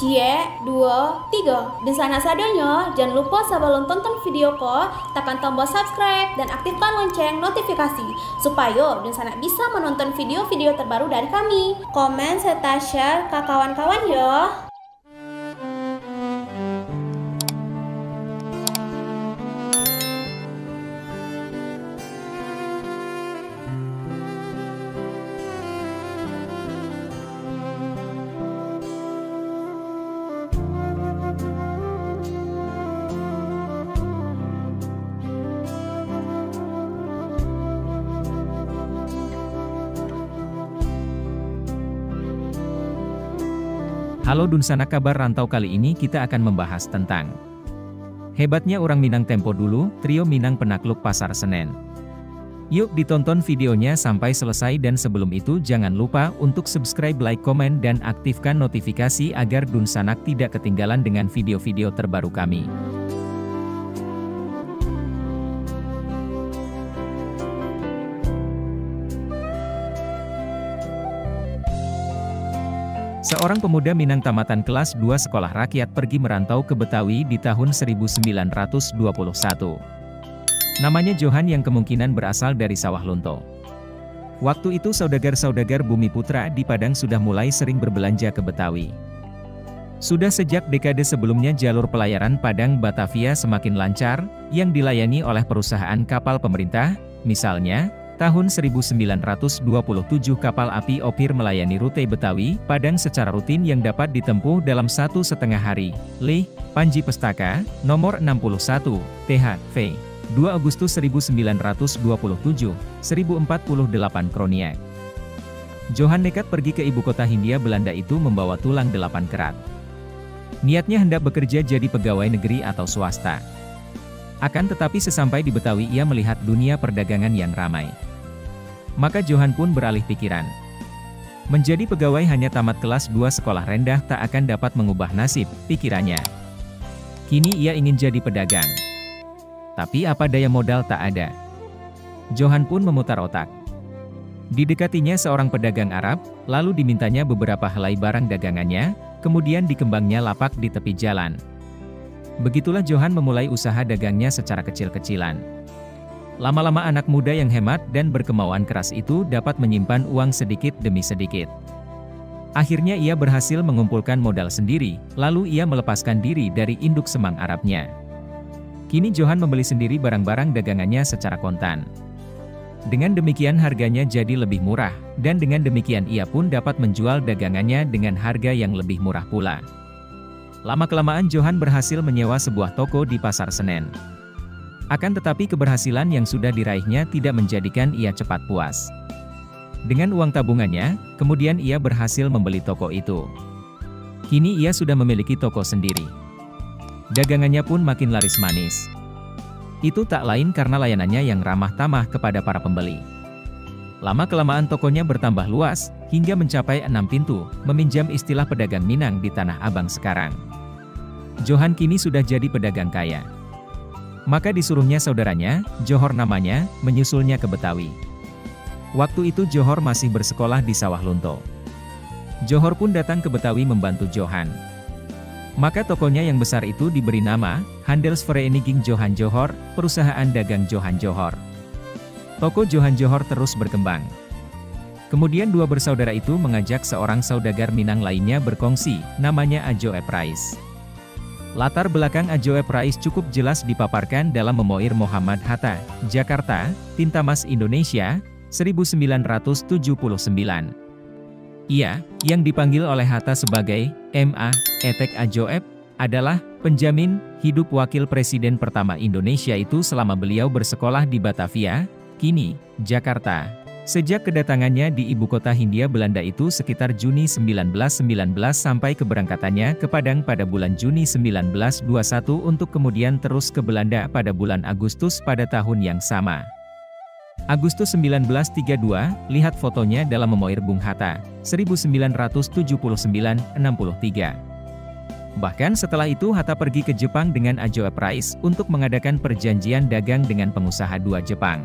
Cie, 2, 3. Dan sana sadanya, jangan lupa sebelum tonton video ko, tekan tombol subscribe dan aktifkan lonceng notifikasi supaya dan sana bisa menonton video-video terbaru dari kami. Komen serta share ke kawan-kawan ya. Halo Dunsana, kabar rantau. Kali ini kita akan membahas tentang hebatnya orang Minang tempo dulu, trio Minang penakluk Pasar Senen. Yuk ditonton videonya sampai selesai, dan sebelum itu jangan lupa untuk subscribe, like, komen, dan aktifkan notifikasi agar Dunsanak tidak ketinggalan dengan video-video terbaru kami. Seorang pemuda Minang tamatan kelas 2 sekolah rakyat pergi merantau ke Betawi di tahun 1921. Namanya Johan, yang kemungkinan berasal dari Sawah Lunto. Waktu itu saudagar-saudagar Bumi Putra di Padang sudah mulai sering berbelanja ke Betawi. Sudah sejak dekade sebelumnya jalur pelayaran Padang Batavia semakin lancar, yang dilayani oleh perusahaan kapal pemerintah, misalnya, tahun 1927 kapal api Opir melayani rute Betawi, Padang secara rutin yang dapat ditempuh dalam 1,5 hari. Lih, Panji Pestaka, nomor 61, THV, 2 Agustus 1927, 1048 Kroniak. Johan nekat pergi ke ibu kota Hindia Belanda itu membawa tulang 8 kerat. Niatnya hendak bekerja jadi pegawai negeri atau swasta. Akan tetapi sesampai di Betawi ia melihat dunia perdagangan yang ramai. Maka Johan pun beralih pikiran. Menjadi pegawai hanya tamat kelas 2 sekolah rendah tak akan dapat mengubah nasib, pikirannya. Kini ia ingin jadi pedagang. Tapi apa daya modal tak ada. Johan pun memutar otak. Didekatinya seorang pedagang Arab, lalu dimintanya beberapa helai barang dagangannya, kemudian dikembangnya lapak di tepi jalan. Begitulah Johan memulai usaha dagangnya secara kecil-kecilan. Lama-lama anak muda yang hemat dan berkemauan keras itu dapat menyimpan uang sedikit demi sedikit. Akhirnya ia berhasil mengumpulkan modal sendiri, lalu ia melepaskan diri dari induk semang Arabnya. Kini Johan membeli sendiri barang-barang dagangannya secara kontan. Dengan demikian harganya jadi lebih murah, dan dengan demikian ia pun dapat menjual dagangannya dengan harga yang lebih murah pula. Lama-kelamaan Johan berhasil menyewa sebuah toko di Pasar Senen. Akan tetapi keberhasilan yang sudah diraihnya tidak menjadikan ia cepat puas. Dengan uang tabungannya, kemudian ia berhasil membeli toko itu. Kini ia sudah memiliki toko sendiri. Dagangannya pun makin laris manis. Itu tak lain karena layanannya yang ramah tamah kepada para pembeli. Lama-kelamaan tokonya bertambah luas, hingga mencapai 6 pintu, meminjam istilah pedagang Minang di Tanah Abang sekarang. Johan kini sudah jadi pedagang kaya. Maka disuruhnya saudaranya, Johor namanya, menyusulnya ke Betawi. Waktu itu Johor masih bersekolah di Sawah Lunto. Johor pun datang ke Betawi membantu Johan. Maka tokonya yang besar itu diberi nama, Handelsvereniging Johan Johor, perusahaan dagang Johan Johor. Toko Johan Johor terus berkembang. Kemudian dua bersaudara itu mengajak seorang saudagar Minang lainnya berkongsi, namanya Ajoe Price. Latar belakang Ajoe Price cukup jelas dipaparkan dalam Memoir Muhammad Hatta, Jakarta, Tinta Mas Indonesia, 1979. Ia, yang dipanggil oleh Hatta sebagai M.A. Etek Ajoe, adalah penjamin hidup wakil presiden pertama Indonesia itu selama beliau bersekolah di Batavia, kini Jakarta. Sejak kedatangannya di ibu kota Hindia Belanda itu sekitar Juni 1919 sampai keberangkatannya ke Padang pada bulan Juni 1921 untuk kemudian terus ke Belanda pada bulan Agustus pada tahun yang sama. Agustus 1932, lihat fotonya dalam Memoir Bung Hatta, 1979-63. Bahkan setelah itu Hatta pergi ke Jepang dengan Ajoe Price untuk mengadakan perjanjian dagang dengan pengusaha dua Jepang.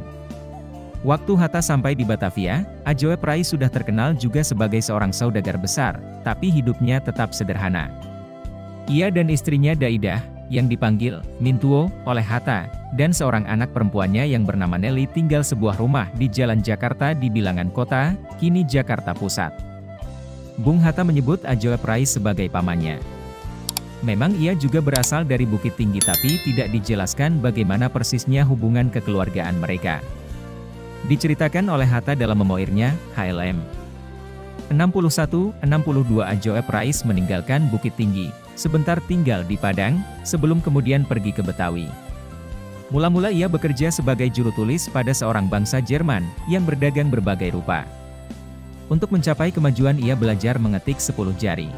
Waktu Hatta sampai di Batavia, Ajoe Price sudah terkenal juga sebagai seorang saudagar besar, tapi hidupnya tetap sederhana. Ia dan istrinya Daidah, yang dipanggil Mintuo oleh Hatta, dan seorang anak perempuannya yang bernama Nelly tinggal sebuah rumah di Jalan Jakarta di bilangan kota, kini Jakarta Pusat. Bung Hatta menyebut Ajoib Rais sebagai pamannya. Memang ia juga berasal dari Bukit Tinggi tapi tidak dijelaskan bagaimana persisnya hubungan kekeluargaan mereka. Diceritakan oleh Hatta dalam memoirnya, HLM 61-62 Ajoib Rais meninggalkan Bukit Tinggi, sebentar tinggal di Padang, sebelum kemudian pergi ke Betawi. Mula-mula ia bekerja sebagai juru tulis pada seorang bangsa Jerman, yang berdagang berbagai rupa. Untuk mencapai kemajuan ia belajar mengetik 10 jari.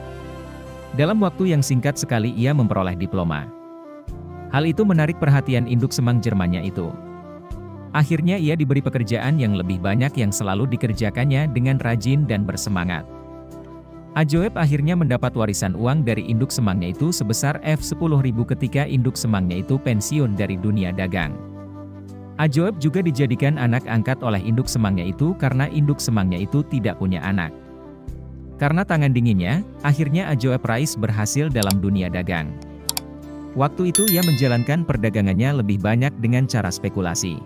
Dalam waktu yang singkat sekali ia memperoleh diploma. Hal itu menarik perhatian induk semang Jermannya itu. Akhirnya ia diberi pekerjaan yang lebih banyak yang selalu dikerjakannya dengan rajin dan bersemangat. Ajoib akhirnya mendapat warisan uang dari induk semangnya itu sebesar F10.000 ketika induk semangnya itu pensiun dari dunia dagang. Ajoib juga dijadikan anak angkat oleh induk semangnya itu karena induk semangnya itu tidak punya anak. Karena tangan dinginnya, akhirnya Ajoib Rais berhasil dalam dunia dagang. Waktu itu ia menjalankan perdagangannya lebih banyak dengan cara spekulasi.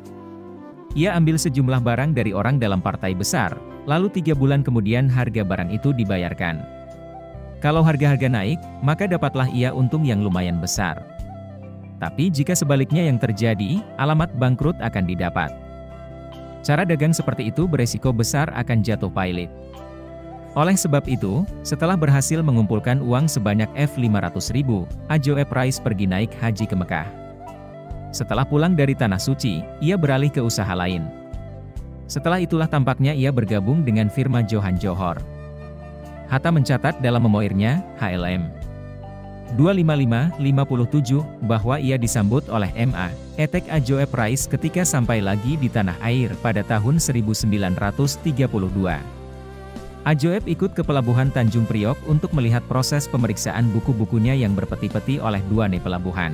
Ia ambil sejumlah barang dari orang dalam partai besar, lalu 3 bulan kemudian harga barang itu dibayarkan. Kalau harga-harga naik, maka dapatlah ia untung yang lumayan besar. Tapi jika sebaliknya yang terjadi, alamat bangkrut akan didapat. Cara dagang seperti itu beresiko besar akan jatuh pailit. Oleh sebab itu, setelah berhasil mengumpulkan uang sebanyak F500.000, Ajoib Rais pergi naik haji ke Mekah. Setelah pulang dari Tanah Suci, ia beralih ke usaha lain. Setelah itulah tampaknya ia bergabung dengan firma Johan Johor. Hatta mencatat dalam memoirnya, HLM 255-57, bahwa ia disambut oleh M.A. Etek Ajoib Rais ketika sampai lagi di tanah air pada tahun 1932. Ajoib ikut ke pelabuhan Tanjung Priok untuk melihat proses pemeriksaan buku-bukunya yang berpeti-peti oleh Douane pelabuhan.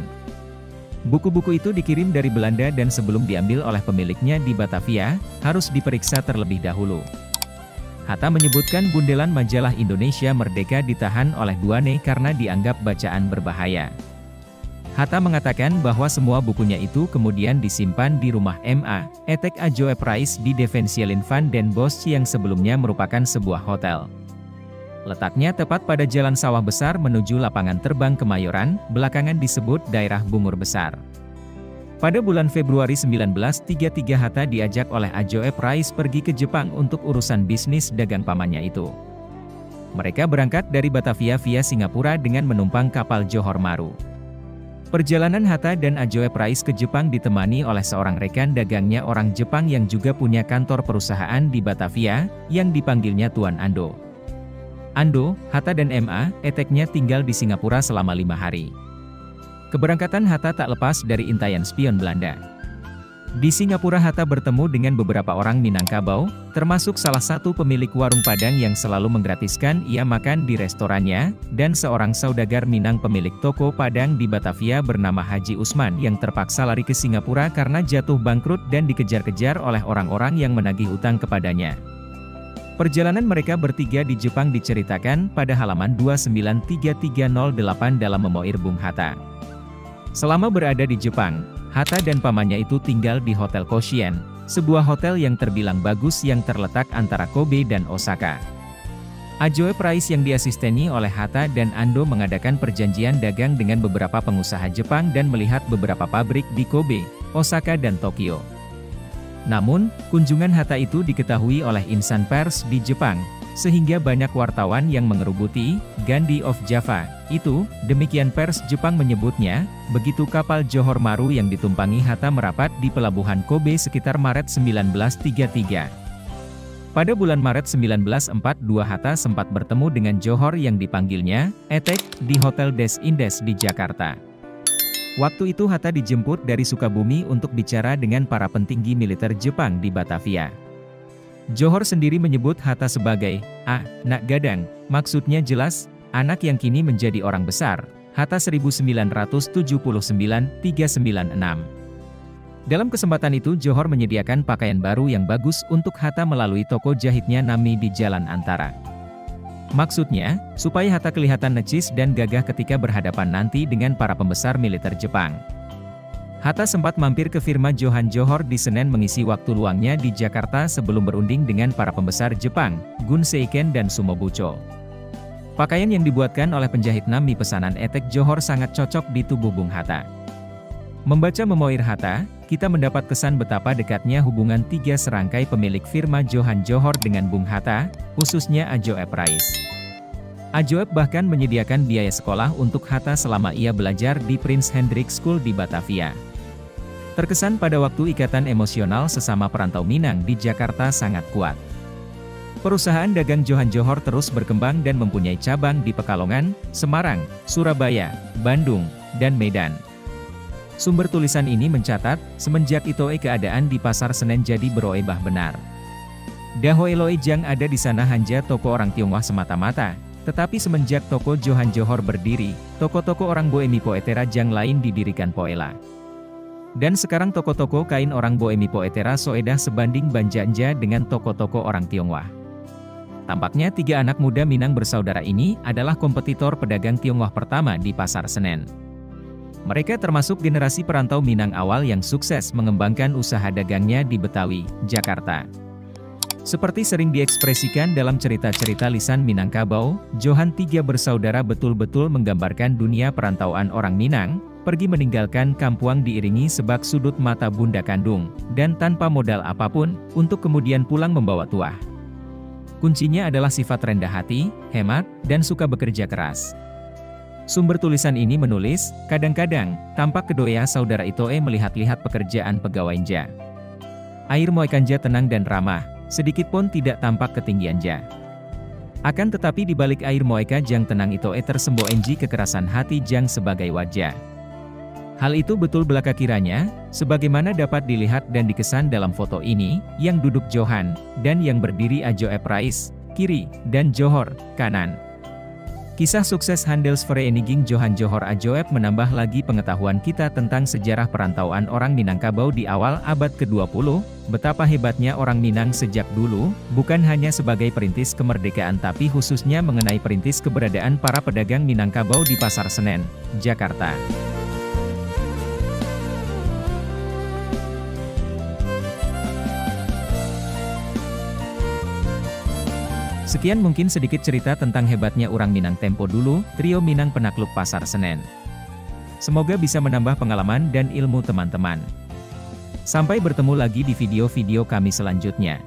Buku-buku itu dikirim dari Belanda dan sebelum diambil oleh pemiliknya di Batavia, harus diperiksa terlebih dahulu. Hatta menyebutkan bundelan majalah Indonesia Merdeka ditahan oleh Douane karena dianggap bacaan berbahaya. Hatta mengatakan bahwa semua bukunya itu kemudian disimpan di rumah M.A. Etek Ajoib Rais di Defensielin van den Bosch yang sebelumnya merupakan sebuah hotel. Letaknya tepat pada Jalan Sawah Besar menuju lapangan terbang Kemayoran, belakangan disebut daerah Bungur Besar. Pada bulan Februari 1933 Hatta diajak oleh Ajoib Rais pergi ke Jepang untuk urusan bisnis dagang pamannya itu. Mereka berangkat dari Batavia via Singapura dengan menumpang kapal Johor Maru. Perjalanan Hatta dan Ajoib Rais ke Jepang ditemani oleh seorang rekan dagangnya orang Jepang yang juga punya kantor perusahaan di Batavia, yang dipanggilnya Tuan Ando. Ando, Hatta dan M.A. Eteknya tinggal di Singapura selama 5 hari. Keberangkatan Hatta tak lepas dari intaian spion Belanda. Di Singapura Hatta bertemu dengan beberapa orang Minangkabau, termasuk salah satu pemilik warung Padang yang selalu menggratiskan ia makan di restorannya, dan seorang saudagar Minang pemilik toko Padang di Batavia bernama Haji Usman yang terpaksa lari ke Singapura karena jatuh bangkrut dan dikejar-kejar oleh orang-orang yang menagih utang kepadanya. Perjalanan mereka bertiga di Jepang diceritakan pada halaman 293-308 dalam memoir Bung Hatta. Selama berada di Jepang, Hatta dan pamannya itu tinggal di Hotel Koshien, sebuah hotel yang terbilang bagus yang terletak antara Kobe dan Osaka. Ajoib Rais yang diasisteni oleh Hatta dan Ando mengadakan perjanjian dagang dengan beberapa pengusaha Jepang dan melihat beberapa pabrik di Kobe, Osaka dan Tokyo. Namun, kunjungan Hatta itu diketahui oleh insan pers di Jepang, sehingga banyak wartawan yang mengerubuti Gandhi of Java. Itu, demikian pers Jepang menyebutnya, begitu kapal Johor Maru yang ditumpangi Hatta merapat di pelabuhan Kobe sekitar Maret 1933. Pada bulan Maret 1942 Hatta sempat bertemu dengan Johor yang dipanggilnya, Etek, di Hotel Des Indes di Jakarta. Waktu itu Hatta dijemput dari Sukabumi untuk bicara dengan para petinggi militer Jepang di Batavia. Johor sendiri menyebut Hatta sebagai anak gadang, maksudnya jelas, anak yang kini menjadi orang besar. Hatta 1979-396. Dalam kesempatan itu Johor menyediakan pakaian baru yang bagus untuk Hatta melalui toko jahitnya Nami di Jalan Antara. Maksudnya, supaya Hatta kelihatan necis dan gagah ketika berhadapan nanti dengan para pembesar militer Jepang. Hatta sempat mampir ke firma Johan Johor di Senen mengisi waktu luangnya di Jakarta sebelum berunding dengan para pembesar Jepang, Gun Seiken dan Sumobucho. Pakaian yang dibuatkan oleh penjahit Nami pesanan Etek Johor sangat cocok di tubuh Bung Hatta. Membaca memoir Hatta, kita mendapat kesan betapa dekatnya hubungan tiga serangkai pemilik firma Johan Johor dengan Bung Hatta, khususnya Ajoep Rais. Ajoep bahkan menyediakan biaya sekolah untuk Hatta selama ia belajar di Prince Hendrik School di Batavia. Terkesan pada waktu ikatan emosional sesama perantau Minang di Jakarta sangat kuat. Perusahaan dagang Johan Johor terus berkembang dan mempunyai cabang di Pekalongan, Semarang, Surabaya, Bandung, dan Medan. Sumber tulisan ini mencatat, semenjak Itoe keadaan di Pasar Senen jadi beroebah benar. Dahoeloe Jang ada di sana hanya toko orang Tionghoa semata-mata, tetapi semenjak toko Johan Johor berdiri, toko-toko orang Boemi Poetera Jang lain didirikan Poela. Dan sekarang toko-toko kain orang Boemi Poetera Soedah sebanding banjanja dengan toko-toko orang Tionghoa. Tampaknya tiga anak muda Minang bersaudara ini adalah kompetitor pedagang Tionghoa pertama di Pasar Senen. Mereka termasuk generasi perantau Minang awal yang sukses mengembangkan usaha dagangnya di Betawi, Jakarta. Seperti sering diekspresikan dalam cerita-cerita lisan Minangkabau, Johan tiga bersaudara betul-betul menggambarkan dunia perantauan orang Minang, pergi meninggalkan kampuang diiringi sebak sudut mata bunda kandung, dan tanpa modal apapun, untuk kemudian pulang membawa tuah. Kuncinya adalah sifat rendah hati, hemat, dan suka bekerja keras. Sumber tulisan ini menulis, kadang-kadang, tampak kedua saudara Itoe melihat-lihat pekerjaan pegawainya. Air Moekanja tenang dan ramah, sedikit pun tidak tampak ketinggianja. Akan tetapi di balik air Moeka Jang tenang Itoe tersemboenji kekerasan hati Jang sebagai wajah. Hal itu betul belaka kiranya, sebagaimana dapat dilihat dan dikesan dalam foto ini, yang duduk Johan, dan yang berdiri Ajoep Rais, kiri, dan Johor, kanan. Kisah sukses Handelsvereniging Johan Johor Ajoep menambah lagi pengetahuan kita tentang sejarah perantauan orang Minangkabau di awal abad ke-20, betapa hebatnya orang Minang sejak dulu, bukan hanya sebagai perintis kemerdekaan tapi khususnya mengenai perintis keberadaan para pedagang Minangkabau di Pasar Senen, Jakarta. Sekian mungkin sedikit cerita tentang hebatnya orang Minang tempo dulu, trio Minang penakluk Pasar Senen. Semoga bisa menambah pengalaman dan ilmu teman-teman. Sampai bertemu lagi di video-video kami selanjutnya.